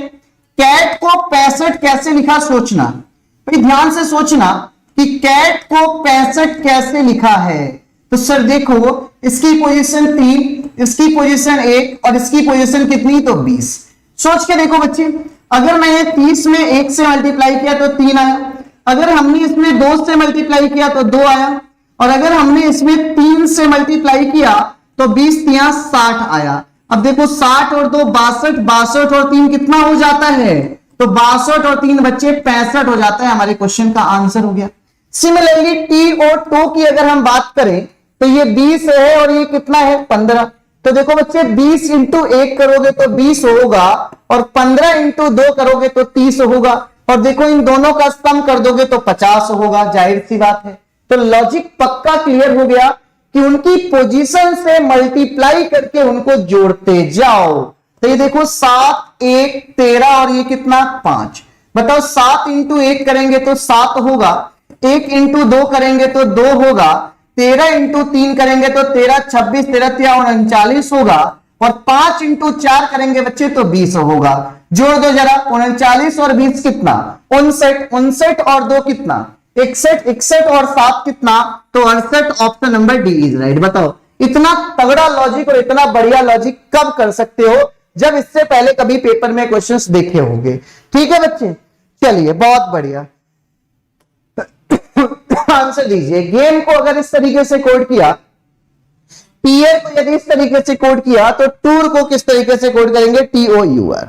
कैट को 65 कैसे लिखा, सोचना भाई, ध्यान से सोचना कि कैट को 65 कैसे लिखा है। तो सर देखो इसकी पोजीशन 3, इसकी पोजीशन 1 और इसकी पोजीशन कितनी, तो 20। सोच के देखो बच्चे, अगर मैंने 30 में 1 से मल्टीप्लाई किया तो 3 आया, अगर हमने इसमें 2 से मल्टीप्लाई किया तो 2 आया, और अगर हमने इसमें 3 से मल्टीप्लाई किया तो 20 3 60 आया। अब देखो 60 और 2 62, 62 और 3 कितना हो जाता है, तो 62 और 3 बच्चे 65 हो जाता है। हमारे क्वेश्चन का आंसर हो गया। सिमिलरली टी और टो की अगर हम बात करें तो ये 20 है और ये कितना है 15। तो देखो बच्चे 20 इंटू 1 करोगे तो 20 होगा, और 15 इंटू 2 करोगे तो 30 होगा, और देखो इन दोनों का सम कर दोगे तो 50 होगा। जाहिर सी बात है। तो लॉजिक पक्का क्लियर हो गया कि उनकी पोजीशन से मल्टीप्लाई करके उनको जोड़ते जाओ। तो ये देखो 7 1 13 और ये कितना 5। बताओ 7 इंटू 1 करेंगे तो 7 होगा, 1 इंटू 2 करेंगे तो 2 होगा, 13 इंटू 3 करेंगे तो 13 26 13 39 होगा, और 5 इंटू 4 करेंगे बच्चे तो 20 होगा। जोड़ दो जरा, 39 और 20 कितना 59, 59 और 2 कितना 61, 61 और 7 कितना, तो 68। Option number D is right. बताओ इतना तगड़ा लॉजिक और इतना बढ़िया लॉजिक कब कर सकते हो, जब इससे पहले कभी पेपर में क्वेश्चंस देखे होंगे। ठीक है बच्चे, चलिए बहुत बढ़िया। आंसर दीजिए। गेम को अगर इस तरीके से कोड किया, टीयर को यदि इस तरीके से कोड किया, तो टूर को किस तरीके से कोड करेंगे, TOUR।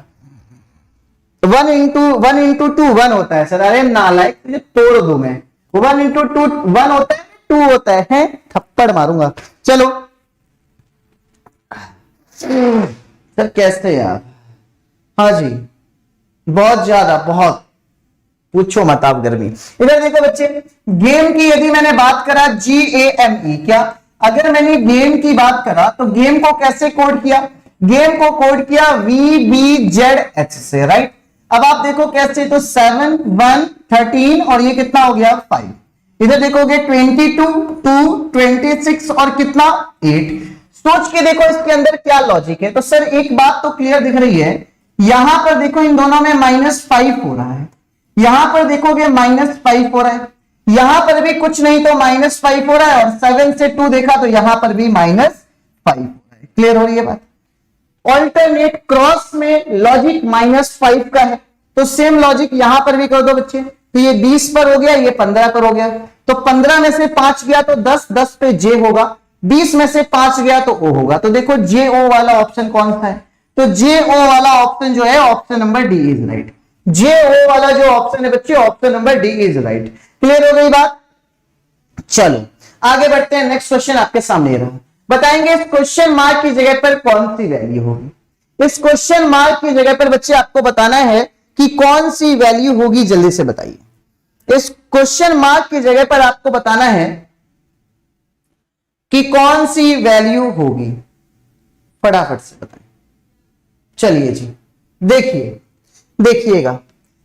1 इंटू 2 1 होता है सर। अरे नालायक, तुझे तोड़ दूं मैं। 1 इंटू 2 1 होता है, 2 होता है, थप्पड़ मारूंगा। चलो सर कैसे यार, हाँ जी बहुत ज्यादा, बहुत पूछो मत आप गर्मी। इधर देखो बच्चे, गेम की यदि मैंने बात करा GAME, क्या अगर मैंने गेम की बात करा तो गेम को कैसे कोड किया, गेम को कोड किया VBZH से, राइट। अब आप देखो कैसे, तो 7 1 13 और ये कितना हो गया 5। इधर देखोगे 22 2 26 और कितना 8। सोच के देखो इसके अंदर क्या लॉजिक है। तो सर एक बात तो क्लियर दिख रही है, यहां पर देखो इन दोनों में -5 हो रहा है, यहां पर देखोगे -5 हो रहा है, यहां पर भी कुछ नहीं तो -5 हो रहा है, और 7 से 2 देखा तो यहां पर भी -5 हो रहा है। क्लियर हो रही है बात। ऑल्टरनेट क्रॉस में लॉजिक -5 का है, तो सेम लॉजिक यहां पर भी कर दो बच्चे। तो ये 20 पर हो गया, ये 15 पर हो गया, तो 15 में से 5 गया तो 10, 10 पे J होगा, 20 में से 5 गया तो O होगा। तो देखो JO वाला ऑप्शन कौन सा है, तो JO वाला ऑप्शन जो है option number D is right. JO वाला जो ऑप्शन है बच्चे, option number D is right. Clear हो गई बात। चलो आगे बढ़ते हैं, नेक्स्ट क्वेश्चन आपके सामने रहा। बताएंगे इस क्वेश्चन मार्क की जगह पर कौन सी वैल्यू होगी। इस क्वेश्चन मार्क की जगह पर बच्चे आपको बताना है कि कौन सी वैल्यू होगी, जल्दी से बताइए। इस क्वेश्चन मार्क की जगह पर आपको बताना है कि कौन सी वैल्यू होगी, फटाफट से बताइए। चलिए जी, देखिए, देखिएगा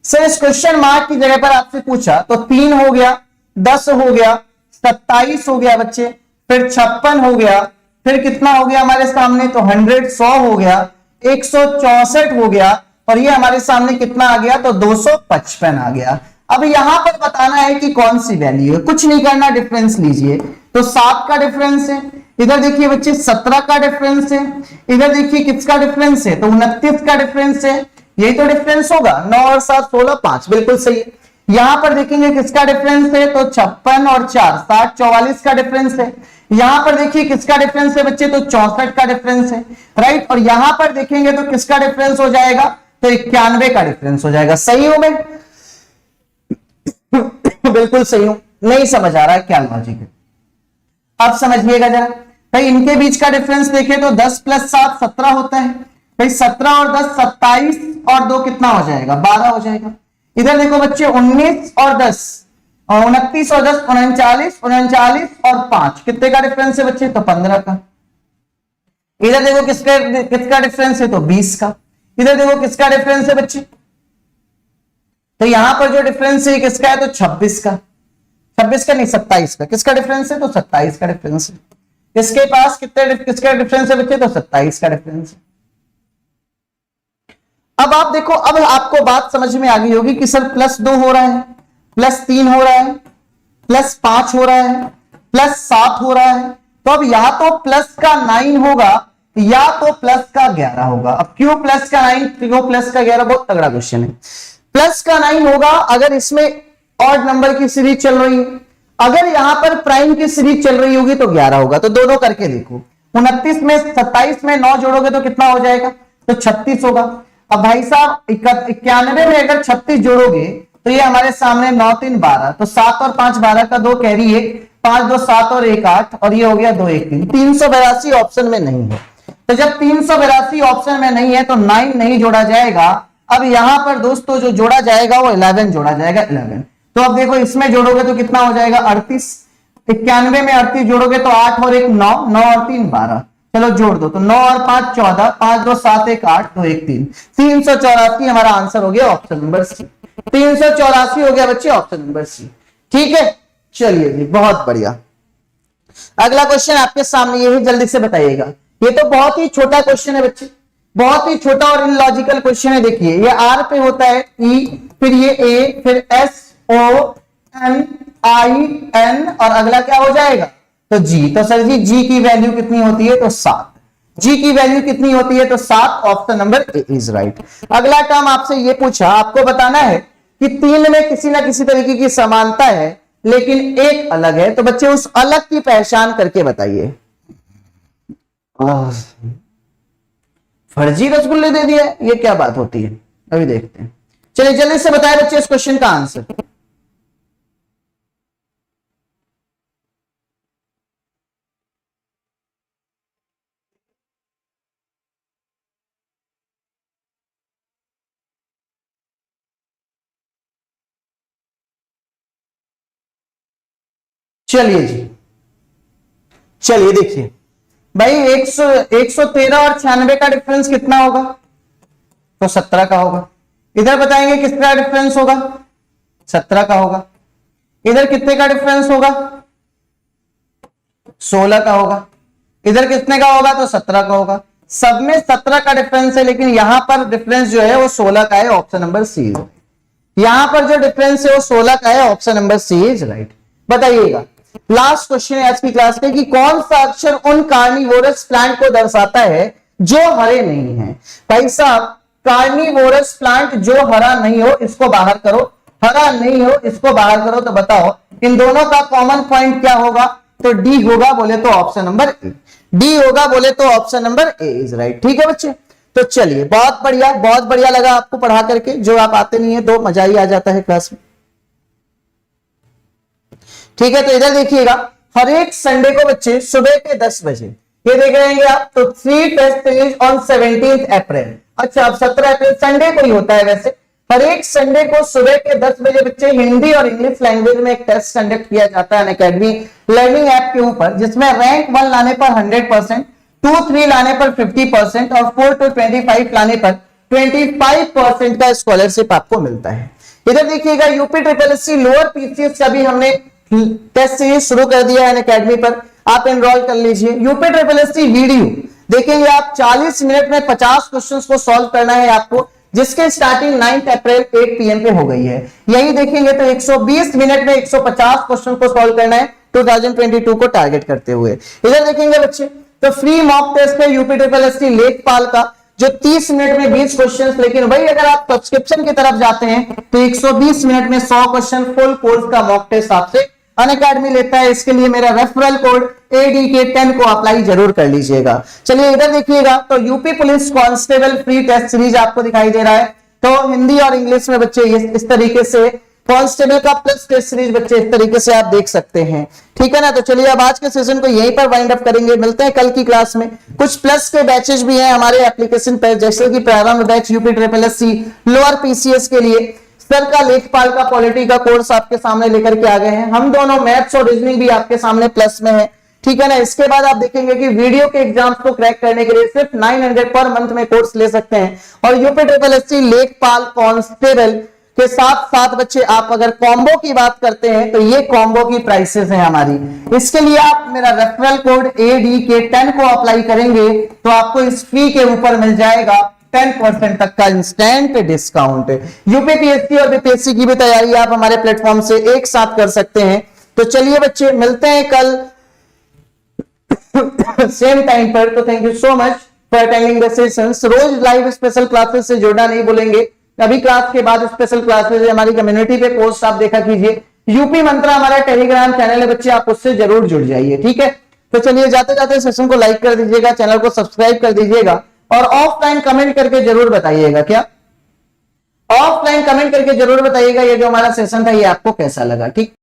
सर, इस क्वेश्चन मार्क की जगह पर आपसे पूछा तो 3 हो गया, 10 हो गया, 27 हो गया बच्चे, फिर 56 हो गया, फिर कितना हो गया हमारे सामने, तो 100 हो गया, 164 हो गया, और ये हमारे सामने कितना आ गया, तो 255 आ गया। अब यहां पर बताना है कि कौन सी वैल्यू है, कुछ नहीं करना, डिफरेंस लीजिए। तो 7 का डिफरेंस है, इधर देखिए बच्चे 17 का डिफरेंस है, इधर देखिए किसका डिफरेंस है, तो 29 का डिफरेंस है, यही तो डिफरेंस होगा। 9 और 7 16, 5, बिल्कुल सही है। यहां पर देखेंगे किसका डिफरेंस है, तो 56 और 4 60, 44 का डिफरेंस है। यहां पर देखिए किसका डिफरेंस है बच्चे, तो 64 का डिफरेंस है, राइट। और यहां पर देखेंगे तो किसका डिफरेंस हो जाएगा, तो 91 का डिफरेंस हो जाएगा। सही हो मैं? बिल्कुल सही हूं। नहीं समझ आ रहा है क्या लॉजिक है, अब समझिएगा जरा। भाई इनके बीच का डिफरेंस देखें तो 10 + 7 17 होता है। भाई 17 और 10 27, और 2 कितना हो जाएगा, 12 हो जाएगा। इधर देखो बच्चे 19 और 10, 29 और 10 39, 39 और 5, कितने का डिफरेंस है बच्चे, तो 15 का। इधर देखो किसका डिफरेंस है, तो 20 का। इधर देखो किसका डिफरेंस है बच्चे, तो यहां पर जो डिफरेंस है किसका है, तो 26 का। 26 का नहीं, 27 का। किसका डिफरेंस है, तो 27 का डिफरेंस है। इसके पास किसका डिफरेंस है बच्चे, तो 27 का डिफरेंस है। अब आप देखो, अब आपको बात समझ में आ गई होगी कि सर +2 हो रहा है, +3 हो रहा है, +5 हो रहा है, +7 हो रहा है। तो अब या तो प्लस का 9 होगा या तो प्लस का 11 होगा। अब क्यों प्लस का 9, क्यों प्लस का 11, बहुत तगड़ा क्वेश्चन है। प्लस का 9 होगा अगर इसमें ऑड नंबर की सीरीज चल रही है, अगर यहां पर प्राइम की सीरीज चल रही होगी तो 11 होगा। तो दोनों करके देखो, 29 में 27 में 9 जोड़ोगे तो कितना हो जाएगा, तो 36 होगा। अब भाई साहब 91 में अगर 36 जोड़ोगे तो ये हमारे सामने 9 3 12, तो 7 और 5 12 का 2 कैरी 1, 5 2 7 और 1 8, और ये हो गया 2 1 3। 382 ऑप्शन में नहीं है। तो जब 382 ऑप्शन में नहीं है तो 9 नहीं जोड़ा जाएगा। अब यहां पर दोस्तों जो जोड़ा जाएगा वो 11 जोड़ा जाएगा, 11। तो अब देखो इसमें जोड़ोगे तो कितना हो जाएगा, 38। 91 में 38 जोड़ोगे तो 8 और 1 9, 9 और 3 12, चलो जोड़ दो, तो 9 और 5 14, 5 2 7 1 8, 2 1 3, 384 हमारा आंसर हो गया ऑप्शन नंबर सी। 384 हो गया बच्चे ऑप्शन नंबर सी। ठीक है, चलिए जी, बहुत बढ़िया। अगला क्वेश्चन आपके सामने, यही जल्दी से बताइएगा। ये तो बहुत ही छोटा क्वेश्चन है बच्चे, बहुत ही छोटा और इलॉजिकल क्वेश्चन है। देखिए ये आर पे होता है ई, फिर ये ए, फिर S O N I N, और अगला क्या हो जाएगा, तो जी। तो सर जी की वैल्यू कितनी होती है, तो 7। जी की वैल्यू कितनी होती है, तो 7। Option number A is right. अगला टर्म आपसे ये पूछा, आपको बताना है कि 3 में किसी ना किसी तरीके की समानता है लेकिन एक अलग है। तो बच्चे उस अलग की पहचान करके बताइए। फर्जी रसगुल्ले दे दिया, ये क्या बात होती है, अभी देखते हैं। चलिए जल्दी से बताएं बच्चे इस क्वेश्चन का आंसर। चलिए जी, चलिए देखिए भाई 113 और 96 का डिफरेंस कितना होगा, तो 17 का होगा। इधर बताएंगे किसका डिफरेंस होगा, 17 का होगा। इधर कितने का डिफरेंस होगा, 16 का होगा। इधर कितने का होगा, तो 17 का होगा। सब में 17 का डिफरेंस है, लेकिन यहां पर डिफरेंस जो है वो 16 का है। Option number C. यहां पर जो डिफरेंस है वो 16 का है। Option number C is right. बताइएगा, लास्ट क्वेश्चन है आज की क्लास में कि कौन सा अक्षर उन कार्निवोरस प्लांट को दर्शाता है जो हरे नहीं है। भाई साहब कार्निवोरस प्लांट जो हरा नहीं हो इसको बाहर करो, हरा नहीं हो इसको बाहर करो। तो बताओ इन दोनों का कॉमन पॉइंट क्या होगा, तो डी होगा। बोले तो ऑप्शन नंबर ए, डी होगा। बोले तो option number A is right. ठीक है बच्चे, तो चलिए बहुत बढ़िया, बहुत बढ़िया लगा आपको पढ़ा करके। जो आप आते नहीं है तो मजा ही आ जाता है क्लास में। ठीक है, तो इधर देखिएगा, हर एक संडे को बच्चे सुबह के 10 बजे ये देख रहे हैं आप, तो 3 टेस्ट सीरीज ऑन 17 अप्रैल। अच्छा, अब 17 अप्रैल संडे को ही होता है वैसे। हर एक संडे को सुबह के 10 बजे बच्चे हिंदी और इंग्लिश लैंग्वेज में एक टेस्ट कंडक्ट किया जाता है अनअकैडमी लर्निंग ऐप के ऊपर, जिसमें रैंक 1 लाने पर 100%, 2-3 लाने पर 50% और 4-25 लाने पर 25% का स्कॉलरशिप आपको मिलता है। इधर देखिएगा UP triple SC lower PCS का भी हमने टेस्ट सीरीज शुरू कर दिया है अनअकैडमी पर, आप एनरोल कर लीजिए। यूपी ट्रिपल एससी वीडियो देखेंगे आप, 40 मिनट में 50 क्वेश्चंस को सॉल्व करना है आपको, जिसके स्टार्टिंग 9 अप्रैल 8 PM पे हो गई है। यही देखेंगे तो 120 मिनट में 150 क्वेश्चन को सॉल्व करना है 2022 को टारगेट करते हुए। इधर देखेंगे बच्चे तो फ्री मॉक टेस्ट है यूपी ट्रिपल एससी लेखपाल का, जो 30 मिनट में 20 क्वेश्चंस, लेकिन भाई अगर आप सब्सक्रिप्शन की तरफ जाते हैं तो 120 मिनट में 100 क्वेश्चन फुल कोर्स का मॉक टेस्ट आपसे अनअकैडमी लेता है। इसके लिए मेरा रेफरल कोड ADK10 को अप्लाई जरूर कर लीजिएगा। चलिए इधर देखिएगा तो UP police constable free test series आपको दिखाई दे रहा है, तो हिंदी और इंग्लिश में बच्चे इस तरीके से कांस्टेबल का प्लस टेस्ट सीरीज बच्चे इस तरीके से आप देख सकते हैं, ठीक है ना। तो चलिए अब आज के सेशन को यहीं पर वाइंड अप करेंगे, मिलते हैं कल की क्लास में। कुछ प्लस के बैचेस भी हैं हमारे एप्लीकेशन पर, जैसे कि प्रारंभ batch UP triple SC lower PCS के लिए सर का लेखपाल का पॉलिटी का कोर्स आपके सामने लेकर के आ गए हैं। हम दोनों मैथ्स और रीजनिंग भी आपके सामने प्लस में है, ठीक है ना। इसके बाद आप देखेंगे कि वीडियो के एग्जाम्स को क्रैक करने के लिए सिर्फ 900 पर मंथ में कोर्स ले सकते हैं, और यूपी ट्रिपल एससी लेखपाल कांस्टेबल के साथ साथ बच्चे आप अगर कॉम्बो की बात करते हैं तो ये कॉम्बो की प्राइसेस है हमारी। इसके लिए आप मेरा रेफरल कोड ADK10 को अप्लाई करेंगे तो आपको इस फी के ऊपर मिल जाएगा 10% तक का इंस्टेंट डिस्काउंट। यूपीपीएससी और बीपीएससी की भी तैयारी आप हमारे प्लेटफॉर्म से एक साथ कर सकते हैं। तो चलिए बच्चे मिलते हैं कल सेम टाइम पर। तो thank you so much for attending the sessions. रोज लाइव स्पेशल क्लासेस से जुड़ना नहीं भूलेंगे, अभी क्लास के बाद स्पेशल क्लासेस हमारी कम्युनिटी पे पोस्ट आप देखा कीजिए। यूपी मंत्रा हमारा टेलीग्राम चैनल है बच्चे, आप उससे जरूर जुड़ जाइए, ठीक है। तो चलिए जाते जाते सेशन को लाइक कर दीजिएगा, चैनल को सब्सक्राइब कर दीजिएगा, और ऑफलाइन कमेंट करके जरूर बताइएगा, क्या ऑफलाइन कमेंट करके जरूर बताइएगा ये जो हमारा सेशन था ये आपको कैसा लगा, ठीक।